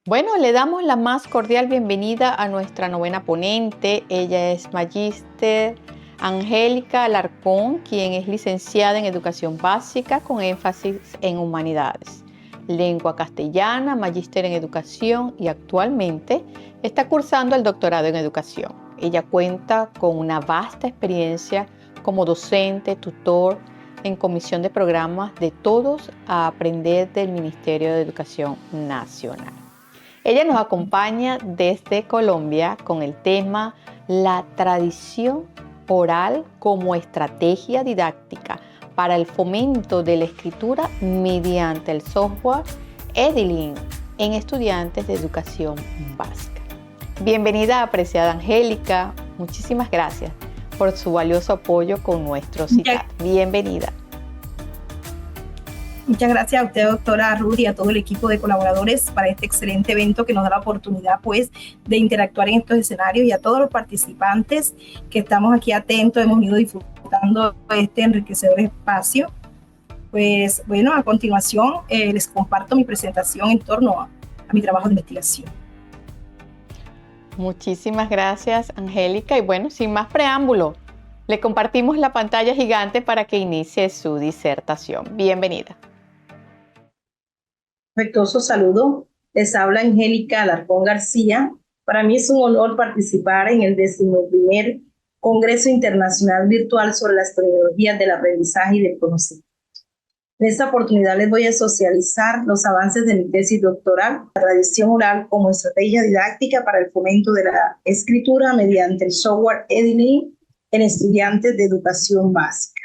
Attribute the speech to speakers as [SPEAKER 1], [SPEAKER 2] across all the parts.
[SPEAKER 1] Bueno, le damos la más cordial bienvenida a nuestra novena ponente. Ella es Magíster Angélica Alarcón, quien es licenciada en Educación Básica con énfasis en Humanidades, Lengua Castellana, Magíster en Educación y actualmente está cursando el doctorado en Educación. Ella cuenta con una vasta experiencia como docente, tutor en comisión de programas de Todos a Aprender del Ministerio de Educación Nacional. Ella nos acompaña desde Colombia con el tema La tradición oral como estrategia didáctica para el fomento de la escritura mediante el software Edilin en estudiantes de educación básica. Bienvenida, apreciada Angélica. Muchísimas gracias por su valioso apoyo con nuestro CITAD. Bienvenida.
[SPEAKER 2] Muchas gracias a usted, doctora Ruth, y a todo el equipo de colaboradores para este excelente evento que nos da la oportunidad, pues, de interactuar en estos escenarios, y a todos los participantes que estamos aquí atentos, hemos ido disfrutando este enriquecedor espacio. Pues, bueno, a continuación les comparto mi presentación en torno a mi trabajo de investigación.
[SPEAKER 1] Muchísimas gracias, Angélica. Y bueno, sin más preámbulo, le compartimos la pantalla gigante para que inicie su disertación. Bienvenida.
[SPEAKER 3] Afectuoso saludo, les habla Angélica Alarcón García. Para mí es un honor participar en el 11º Congreso Internacional Virtual sobre las tecnologías del aprendizaje y del conocimiento. En esta oportunidad les voy a socializar los avances de mi tesis doctoral, la tradición oral como estrategia didáctica para el fomento de la escritura mediante el software Edilin en estudiantes de educación básica.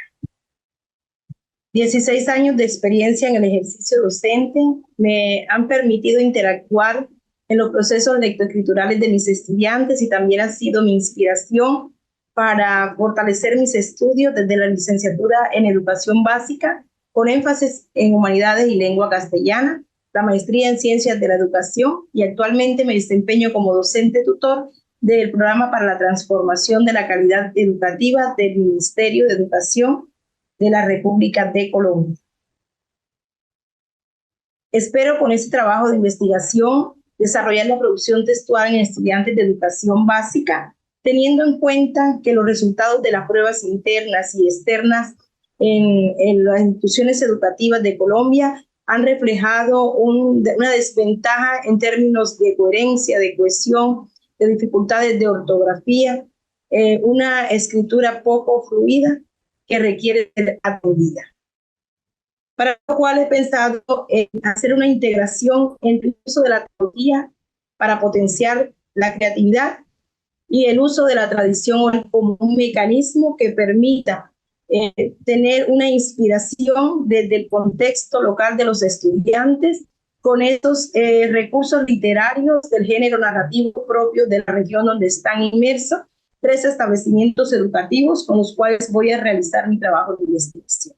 [SPEAKER 3] 16 años de experiencia en el ejercicio docente me han permitido interactuar en los procesos lectoescriturales de mis estudiantes y también ha sido mi inspiración para fortalecer mis estudios desde la licenciatura en Educación Básica con énfasis en Humanidades y Lengua Castellana, la maestría en Ciencias de la Educación y actualmente me desempeño como docente tutor del Programa para la Transformación de la Calidad Educativa del Ministerio de Educación de la República de Colombia. Espero con este trabajo de investigación desarrollar la producción textual en estudiantes de educación básica, teniendo en cuenta que los resultados de las pruebas internas y externas en las instituciones educativas de Colombia han reflejado una desventaja en términos de coherencia, de cohesión, de dificultades de ortografía, una escritura poco fluida que requiere ser atendida. Para lo cual he pensado en hacer una integración entre el uso de la tecnología para potenciar la creatividad y el uso de la tradición oral como un mecanismo que permita tener una inspiración desde el contexto local de los estudiantes con estos recursos literarios del género narrativo propio de la región donde están inmersos 3 establecimientos educativos con los cuales voy a realizar mi trabajo de investigación.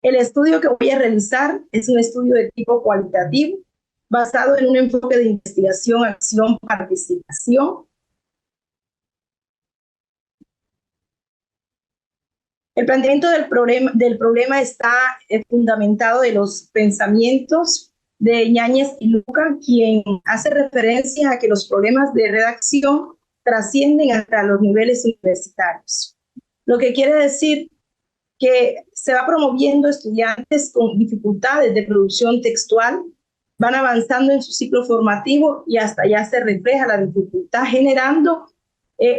[SPEAKER 3] El estudio que voy a realizar es un estudio de tipo cualitativo basado en un enfoque de investigación, acción, participación. El planteamiento del problema está fundamentado en los pensamientos de Yáñez y Luca, quien hace referencia a que los problemas de redacción trascienden hasta los niveles universitarios. Lo que quiere decir que se va promoviendo estudiantes con dificultades de producción textual, van avanzando en su ciclo formativo y hasta allá se refleja la dificultad, generando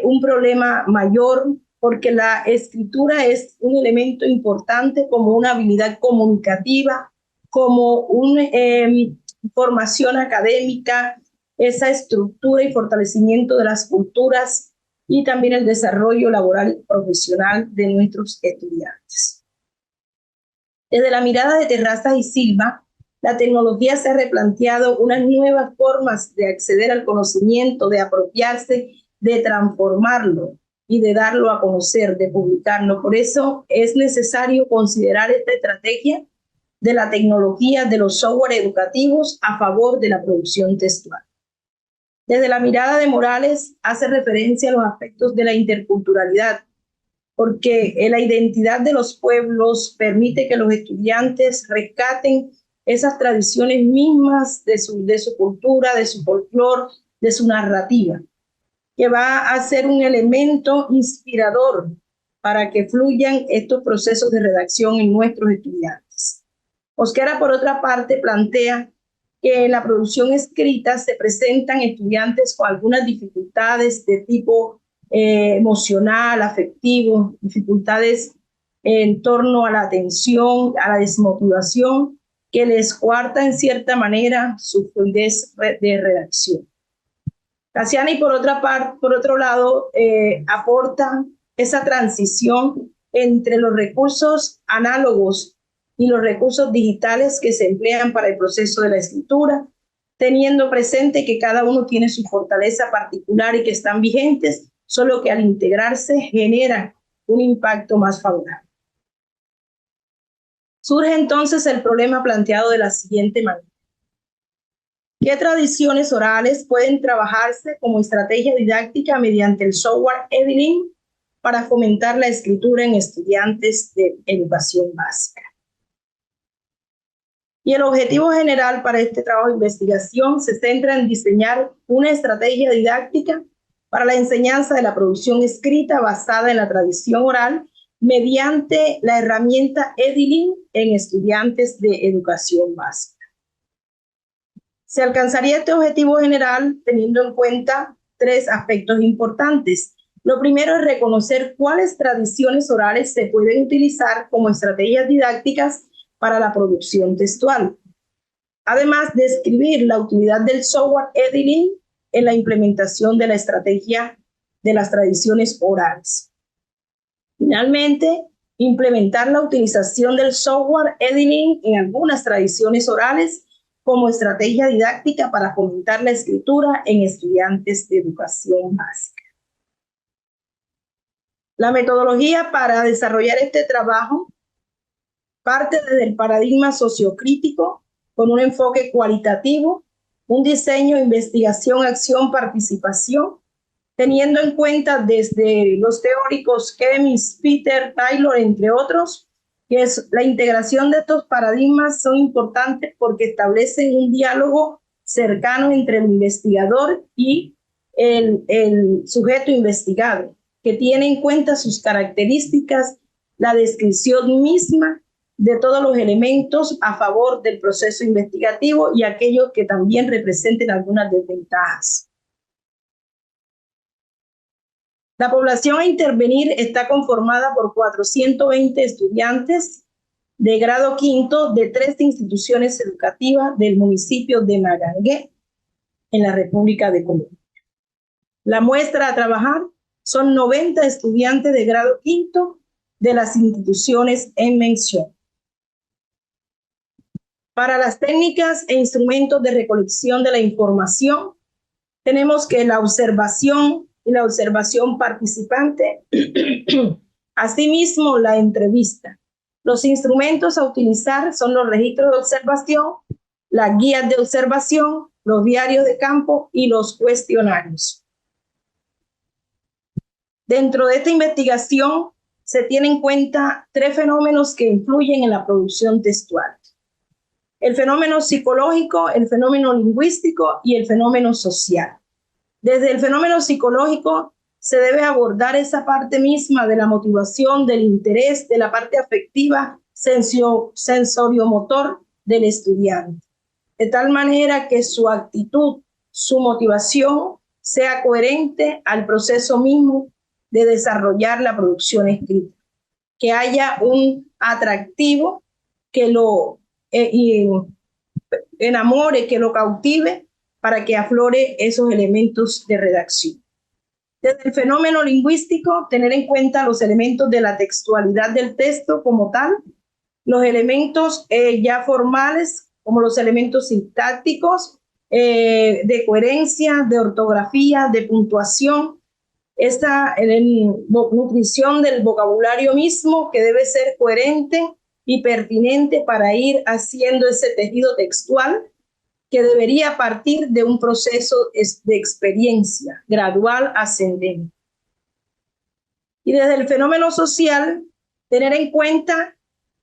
[SPEAKER 3] un problema mayor, porque la escritura es un elemento importante como una habilidad comunicativa, como una formación académica, esa estructura y fortalecimiento de las culturas y también el desarrollo laboral y profesional de nuestros estudiantes. Desde la mirada de Terrazas y Silva, la tecnología se ha replanteado unas nuevas formas de acceder al conocimiento, de apropiarse, de transformarlo y de darlo a conocer, de publicarlo. Por eso es necesario considerar esta estrategia de la tecnología de los software educativos a favor de la producción textual. Desde la mirada de Morales hace referencia a los aspectos de la interculturalidad, porque la identidad de los pueblos permite que los estudiantes rescaten esas tradiciones mismas de su cultura, de su folclore, de su narrativa, que va a ser un elemento inspirador para que fluyan estos procesos de redacción en nuestros estudiantes. Mosquera, por otra parte, plantea que en la producción escrita se presentan estudiantes con algunas dificultades de tipo emocional, afectivo, dificultades en torno a la atención, a la desmotivación, que les coarta en cierta manera su fluidez de redacción. Cassiani, por otro lado, aporta esa transición entre los recursos análogos y los recursos digitales que se emplean para el proceso de la escritura, teniendo presente que cada uno tiene su fortaleza particular y que están vigentes, solo que al integrarse genera un impacto más favorable. Surge entonces el problema planteado de la siguiente manera. ¿Qué tradiciones orales pueden trabajarse como estrategia didáctica mediante el software Edilin para fomentar la escritura en estudiantes de educación básica? Y el objetivo general para este trabajo de investigación se centra en diseñar una estrategia didáctica para la enseñanza de la producción escrita basada en la tradición oral mediante la herramienta Edilin en estudiantes de educación básica. Se alcanzaría este objetivo general teniendo en cuenta tres aspectos importantes. Lo primero es reconocer cuáles tradiciones orales se pueden utilizar como estrategias didácticas para la producción textual. Además, describir la utilidad del software Edilin en la implementación de la estrategia de las tradiciones orales. Finalmente, implementar la utilización del software Edilin en algunas tradiciones orales como estrategia didáctica para fomentar la escritura en estudiantes de educación básica. La metodología para desarrollar este trabajo parte desde el paradigma sociocrítico con un enfoque cualitativo, un diseño, investigación, acción, participación, teniendo en cuenta desde los teóricos Kemis, Peter, Taylor, entre otros, que es la integración de estos paradigmas son importantes porque establecen un diálogo cercano entre el investigador y el sujeto investigado, que tiene en cuenta sus características, la descripción misma de todos los elementos a favor del proceso investigativo y aquellos que también representen algunas desventajas. La población a intervenir está conformada por 420 estudiantes de grado quinto de 3 instituciones educativas del municipio de Magangué, en la República de Colombia. La muestra a trabajar son 90 estudiantes de grado quinto de las instituciones en mención. Para las técnicas e instrumentos de recolección de la información, tenemos que la observación y la observación participante, asimismo la entrevista. Los instrumentos a utilizar son los registros de observación, las guías de observación, los diarios de campo y los cuestionarios. Dentro de esta investigación se tienen en cuenta 3 fenómenos que influyen en la producción textual. El fenómeno psicológico, el fenómeno lingüístico y el fenómeno social. Desde el fenómeno psicológico se debe abordar esa parte misma de la motivación, del interés, de la parte afectiva, sensoriomotor del estudiante, de tal manera que su actitud, su motivación sea coherente al proceso mismo de desarrollar la producción escrita, que haya un atractivo que lo enamore, que lo cautive para que aflore esos elementos de redacción. Desde el fenómeno lingüístico, tener en cuenta los elementos de la textualidad del texto como tal, los elementos ya formales como los elementos sintácticos, de coherencia, de ortografía, de puntuación, esta nutrición del vocabulario mismo que debe ser coherente y pertinente para ir haciendo ese tejido textual que debería partir de un proceso de experiencia gradual ascendente. Y desde el fenómeno social, tener en cuenta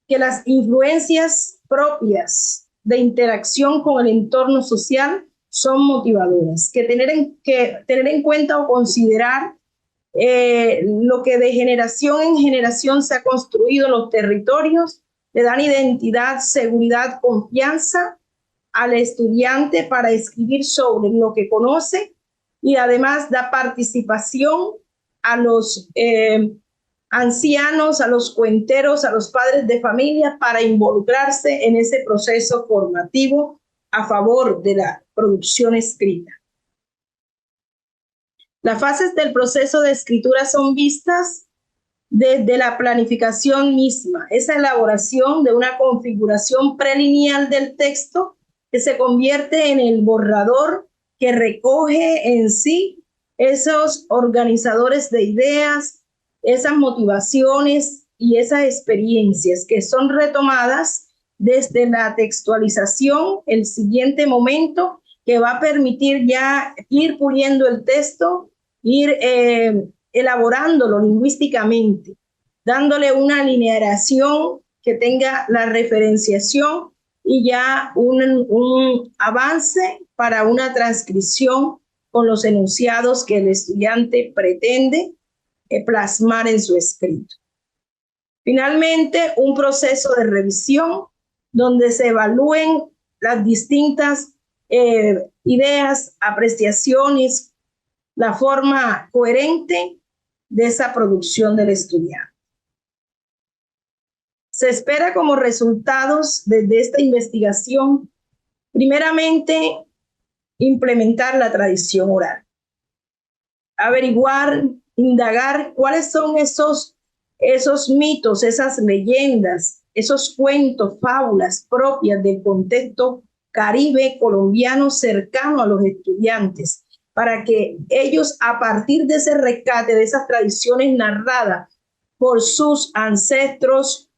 [SPEAKER 3] que las influencias propias de interacción con el entorno social son motivadoras, que tener en cuenta o considerar lo que de generación en generación se ha construido en los territorios, le dan identidad, seguridad, confianza al estudiante para escribir sobre lo que conoce y además da participación a los ancianos, a los cuenteros, a los padres de familia para involucrarse en ese proceso formativo a favor de la producción escrita. Las fases del proceso de escritura son vistas desde la planificación misma, esa elaboración de una configuración prelineal del texto que se convierte en el borrador que recoge en sí esos organizadores de ideas, esas motivaciones y esas experiencias que son retomadas desde la textualización, el siguiente momento que va a permitir ya ir puliendo el texto, ir elaborándolo lingüísticamente, dándole una alineación que tenga la referenciación y ya un avance para una transcripción con los enunciados que el estudiante pretende plasmar en su escrito. Finalmente, un proceso de revisión donde se evalúen las distintas ideas, apreciaciones, la forma coherente de esa producción del estudiante. Se espera como resultados desde esta investigación, primeramente, implementar la tradición oral, averiguar, indagar cuáles son esos mitos, esas leyendas, esos cuentos, fábulas propias del contexto caribe colombiano cercano a los estudiantes, para que ellos, a partir de ese rescate, de esas tradiciones narradas por sus ancestros,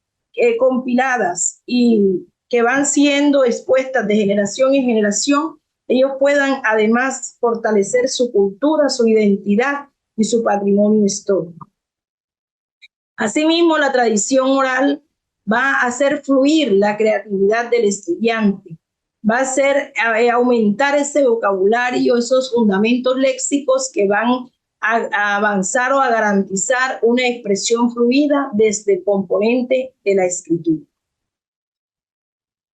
[SPEAKER 3] compiladas y que van siendo expuestas de generación en generación, ellos puedan además fortalecer su cultura, su identidad y su patrimonio histórico. Asimismo, la tradición oral va a hacer fluir la creatividad del estudiante, va a hacer aumentar ese vocabulario, esos fundamentos léxicos que van a avanzar o a garantizar una expresión fluida desde el componente de la escritura.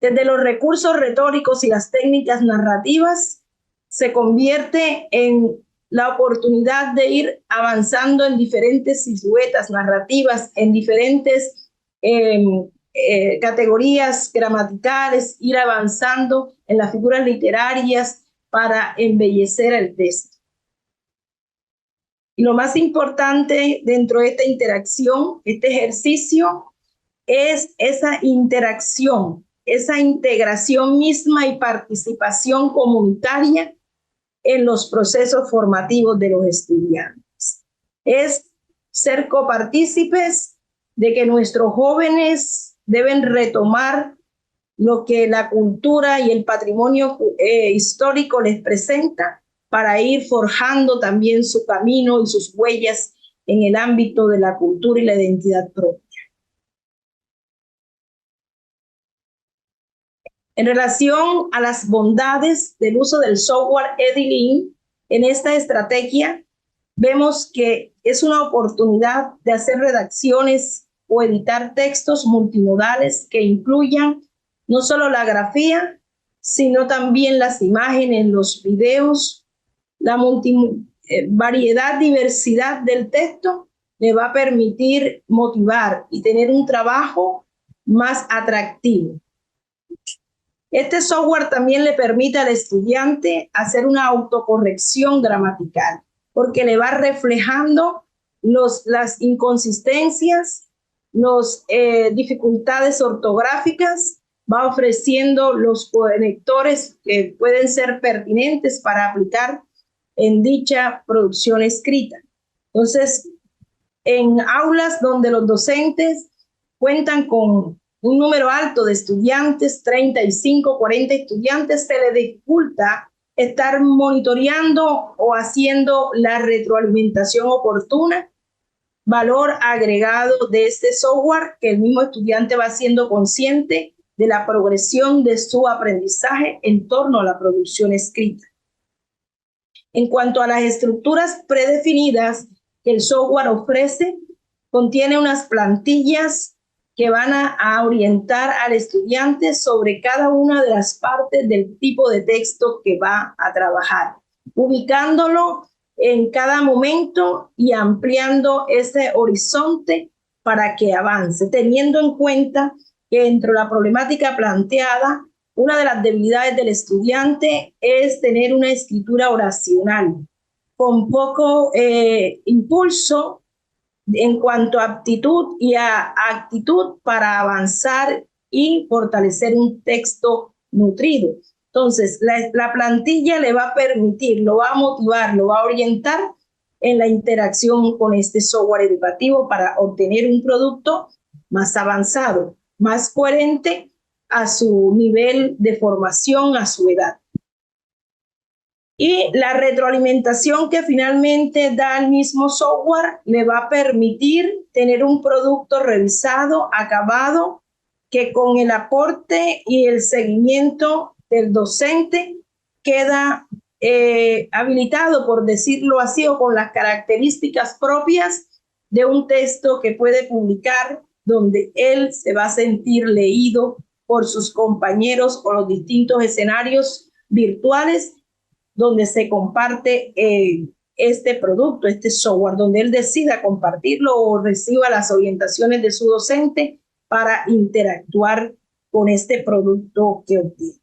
[SPEAKER 3] Desde los recursos retóricos y las técnicas narrativas se convierte en la oportunidad de ir avanzando en diferentes siluetas narrativas, en diferentes categorías gramaticales, ir avanzando en las figuras literarias para embellecer el texto. Y lo más importante dentro de esta interacción, este ejercicio, es esa interacción, esa integración misma y participación comunitaria en los procesos formativos de los estudiantes. Es ser copartícipes de que nuestros jóvenes deben retomar lo que la cultura y el patrimonio histórico les presenta para ir forjando también su camino y sus huellas en el ámbito de la cultura y la identidad propia. En relación a las bondades del uso del software Edilin, en esta estrategia vemos que es una oportunidad de hacer redacciones o editar textos multimodales que incluyan no solo la grafía, sino también las imágenes, los videos, la variedad, diversidad del texto le va a permitir motivar y tener un trabajo más atractivo. Este software también le permite al estudiante hacer una autocorrección gramatical, porque le va reflejando las inconsistencias, las dificultades ortográficas, va ofreciendo los conectores que pueden ser pertinentes para aplicar en dicha producción escrita. Entonces, en aulas donde los docentes cuentan con un número alto de estudiantes, 35, 40 estudiantes, se les dificulta estar monitoreando o haciendo la retroalimentación oportuna. Valor agregado de este software, que el mismo estudiante va siendo consciente de la progresión de su aprendizaje en torno a la producción escrita. En cuanto a las estructuras predefinidas que el software ofrece, contiene unas plantillas que van a orientar al estudiante sobre cada una de las partes del tipo de texto que va a trabajar, ubicándolo en cada momento y ampliando ese horizonte para que avance, teniendo en cuenta que dentro de la problemática planteada, una de las debilidades del estudiante es tener una escritura oracional con poco impulso en cuanto a aptitud y a actitud para avanzar y fortalecer un texto nutrido. Entonces, la plantilla le va a permitir, lo va a motivar, lo va a orientar en la interacción con este software educativo para obtener un producto más avanzado, más coherente a su nivel de formación, a su edad. Y la retroalimentación que finalmente da el mismo software le va a permitir tener un producto revisado, acabado, que con el aporte y el seguimiento del docente queda habilitado, por decirlo así, o con las características propias de un texto que puede publicar, donde él se va a sentir leído por sus compañeros o los distintos escenarios virtuales donde se comparte este producto, este software, donde él decida compartirlo o reciba las orientaciones de su docente para interactuar con este producto que obtiene.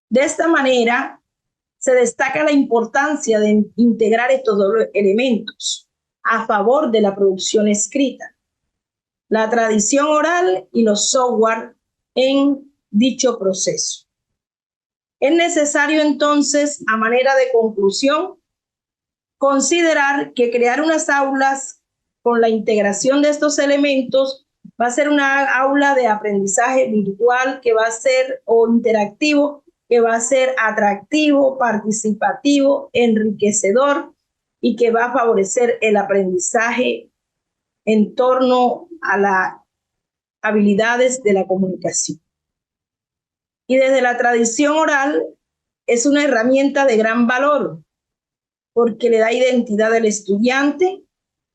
[SPEAKER 3] De esta manera, se destaca la importancia de integrar estos dos elementos a favor de la producción escrita, la tradición oral y los software en dicho proceso. Es necesario entonces, a manera de conclusión, considerar que crear unas aulas con la integración de estos elementos va a ser una aula de aprendizaje virtual que va a ser o interactivo, que va a ser atractivo, participativo, enriquecedor y que va a favorecer el aprendizaje en torno a las habilidades de la comunicación. Y desde la tradición oral es una herramienta de gran valor porque le da identidad al estudiante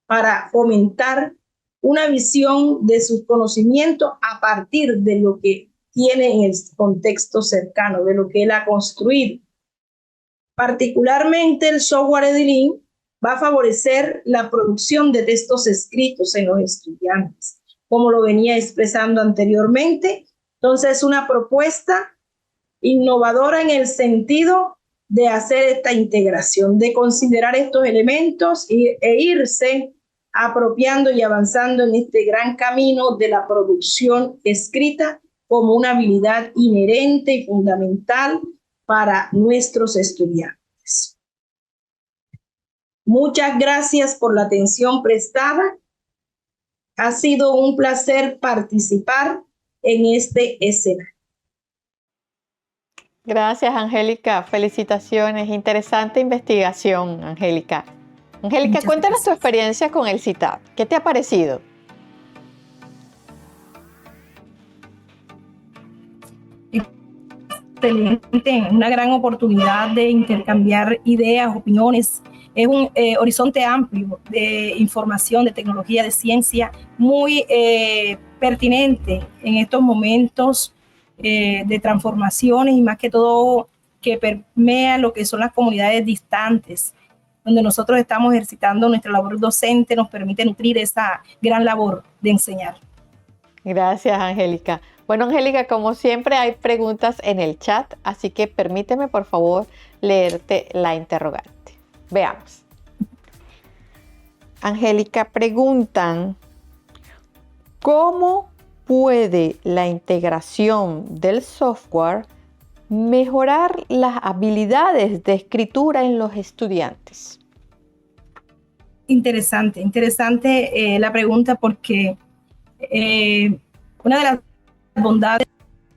[SPEAKER 3] para fomentar una visión de sus conocimientos a partir de lo que tiene en el contexto cercano, de lo que él ha construido. Particularmente el software Edilin va a favorecer la producción de textos escritos en los estudiantes, como lo venía expresando anteriormente. Entonces, es una propuesta innovadora en el sentido de hacer esta integración, de considerar estos elementos e irse apropiando y avanzando en este gran camino de la producción escrita como una habilidad inherente y fundamental para nuestros estudiantes. Muchas gracias por la atención prestada. Ha sido un placer participar en este escenario.
[SPEAKER 1] Gracias, Angélica. Felicitaciones. Interesante investigación, Angélica. Angélica,
[SPEAKER 2] Muchas
[SPEAKER 1] cuéntanos
[SPEAKER 2] gracias.
[SPEAKER 1] tu experiencia con el CITAD. ¿Qué te ha parecido?
[SPEAKER 2] Excelente, una gran oportunidad de intercambiar ideas, opiniones. Es un horizonte amplio de información, de tecnología, de ciencia, muy pertinente en estos momentos de transformaciones y más que todo que permea lo que son las comunidades distantes, donde nosotros estamos ejercitando nuestra labor docente, nos permite nutrir esa gran labor de enseñar.
[SPEAKER 1] Gracias, Angélica. Bueno, Angélica, como siempre hay preguntas en el chat, así que permíteme, por favor, leerte la interrogante. Veamos. Angélica, preguntan, ¿cómo puede la integración del software mejorar las habilidades de escritura en los estudiantes?
[SPEAKER 2] Interesante la pregunta porque una de las bondades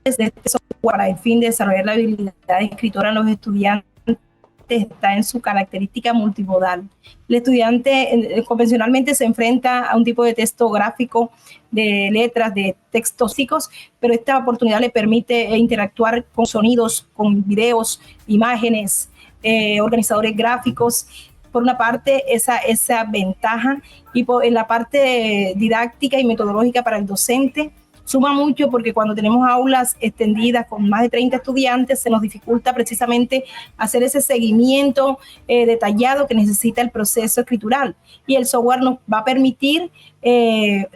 [SPEAKER 2] de este software para el fin de desarrollar la habilidad de escritora en los estudiantes está en su característica multimodal. El estudiante convencionalmente se enfrenta a un tipo de texto gráfico, de letras, de textos físicos, pero esta oportunidad le permite interactuar con sonidos, con videos, imágenes, organizadores gráficos. Por una parte, esa ventaja, y en la parte didáctica y metodológica para el docente, suma mucho porque cuando tenemos aulas extendidas con más de 30 estudiantes, se nos dificulta precisamente hacer ese seguimiento detallado que necesita el proceso escritural. Y el software nos va a permitir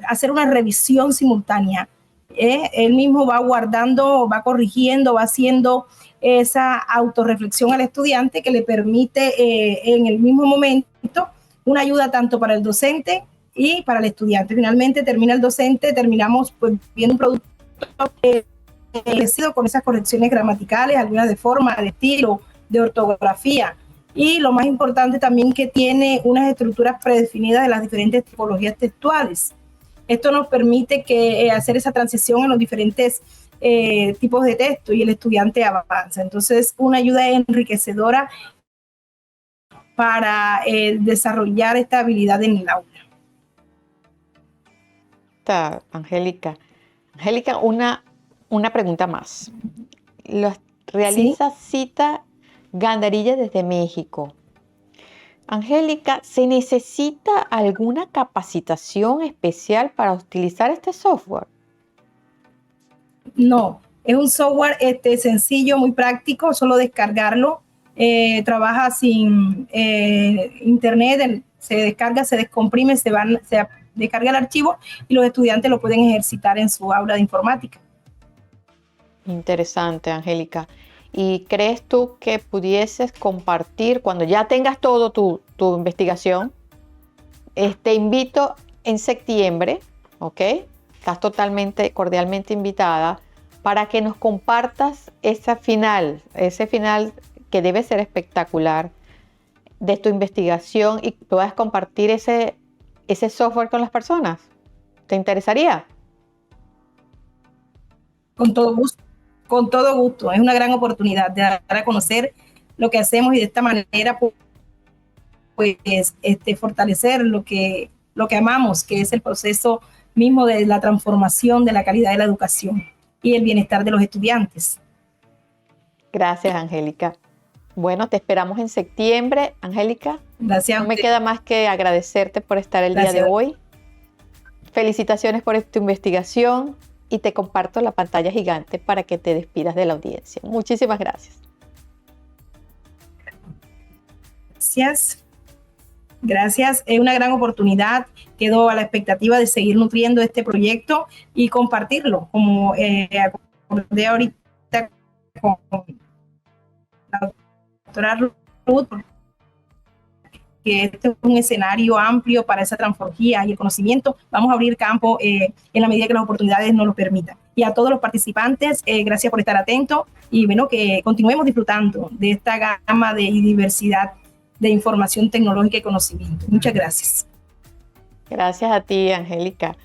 [SPEAKER 2] hacer una revisión simultánea. Él mismo va guardando, va corrigiendo, va haciendo esa autorreflexión al estudiante que le permite en el mismo momento una ayuda tanto para el docente y para el estudiante. Finalmente termina el docente, terminamos pues viendo un producto con esas correcciones gramaticales, algunas de forma, de estilo, de ortografía, y lo más importante también que tiene unas estructuras predefinidas de las diferentes tipologías textuales. Esto nos permite hacer esa transición en los diferentes tipos de texto y el estudiante avanza. Entonces, una ayuda enriquecedora para desarrollar esta habilidad en el aula.
[SPEAKER 1] Angélica. Angélica, una pregunta más. Realiza Cita Gandarilla desde México. Angélica, ¿se necesita alguna capacitación especial para utilizar este software?
[SPEAKER 2] No, es un software sencillo, muy práctico, solo descargarlo. Trabaja sin internet, se descarga, se descomprime, se descarga el archivo y los estudiantes lo pueden ejercitar en su aula de informática.
[SPEAKER 1] Interesante, Angélica. ¿Y crees tú que pudieses compartir cuando ya tengas todo tu investigación? Te invito en septiembre, ¿ok? Estás totalmente, cordialmente invitada para que nos compartas ese final que debe ser espectacular de tu investigación y puedas compartir ese software con las personas. ¿Te interesaría?
[SPEAKER 2] Con todo gusto. Con todo gusto. Es una gran oportunidad de dar a conocer lo que hacemos y de esta manera pues fortalecer lo que amamos, que es el proceso mismo de la transformación de la calidad de la educación y el bienestar de los estudiantes.
[SPEAKER 1] Gracias, Angélica. Bueno, te esperamos en septiembre, Angélica.
[SPEAKER 2] Gracias.
[SPEAKER 1] No me queda más que agradecerte por estar el día de hoy. Felicitaciones por tu investigación y te comparto la pantalla gigante para que te despidas de la audiencia. Muchísimas gracias.
[SPEAKER 2] Gracias. Es una gran oportunidad. Quedo a la expectativa de seguir nutriendo este proyecto y compartirlo, como acordé ahorita con la doctora Ruth, que este es un escenario amplio para esa transformación y el conocimiento. Vamos a abrir campo en la medida que las oportunidades nos lo permitan. Y a todos los participantes, gracias por estar atentos y bueno, que continuemos disfrutando de esta gama de diversidad de información tecnológica y conocimiento. Muchas gracias.
[SPEAKER 1] Gracias a ti, Angélica.